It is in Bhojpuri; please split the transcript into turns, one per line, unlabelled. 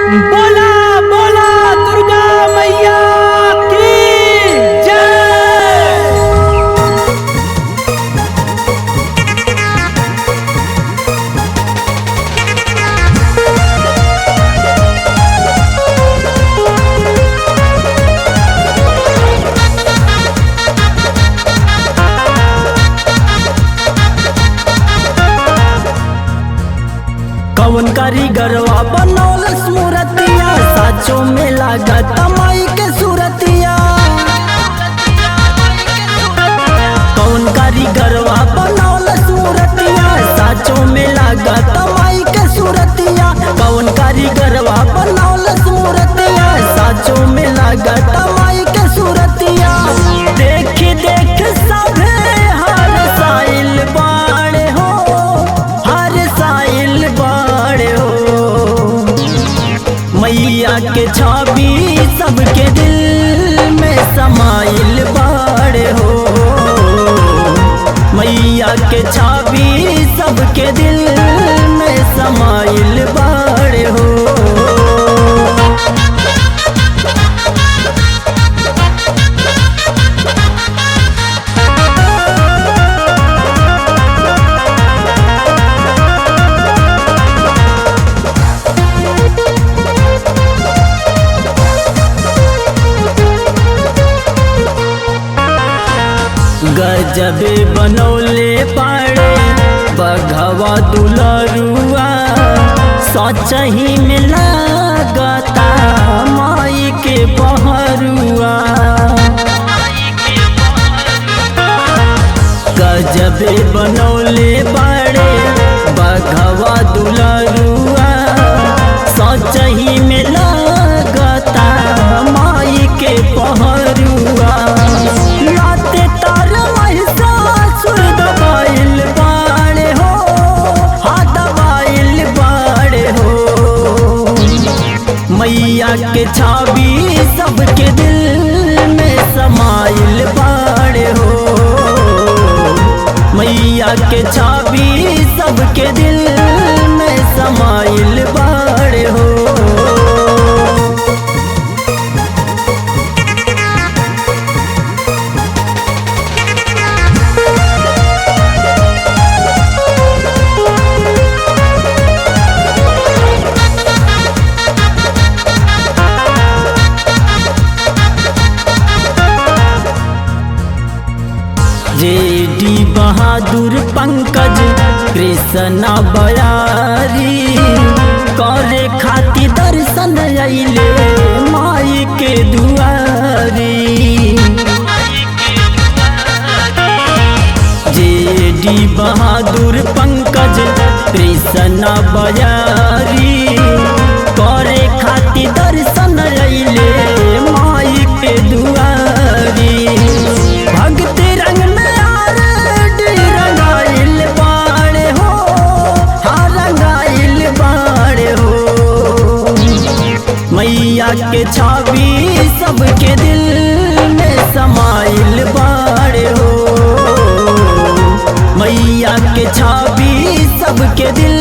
बोला बोला दुर्गा मैया की जय। कौन कारीगरवा बनौलस मूर्तिया, साचो में लागत माई के सूरतिया। कौन कारीगरवा बनौलस मूर्तिया, साचो में लागत माई के सूरतिया। कौन कारीगरवा बनौलस मूर्तिया, साचो में लागत माई के सूरतिया। देख देख सभे हर साइल बाड़े हो, हर साइल बाड़े हो। मैया के छवि सबके दिल में समाइल बाड़े हो। मैया के छवि सबके दिल में समाइल बाड़े हो। गजबे बनौले पाड़े बघवा दुलरुआ, सचही में लागता माई के बहरुआ। गजबे बनौले पाड़े बघवा दुलरुआ, सचही में लागता माई के बहरुआ। लाते तार महिषासुर दबाइल बाड़े हो, हाँ दबाइल बाड़े हो। मैया के छवि सबके दिल में समाइल बाड़े हो। मैया के छवि सबके दिल में समाइल बाड़े हो। जेडी बहादुर पंकज कृष्णा बयारी, करे खातिर दर्शन अइले माई के दुआरी। जेडी बहादुर पंकज कृष्णा बयारी, करे खातिर दर्शन अइले माई के दुआरी। भक्त रंग में आरडी रंगाइल बाड़े हो, हाँ रंगाइल बाड़े हो। मैया के छवि सबके दिल में समाइल बाड़े हो। मैया के छवि सबके दिल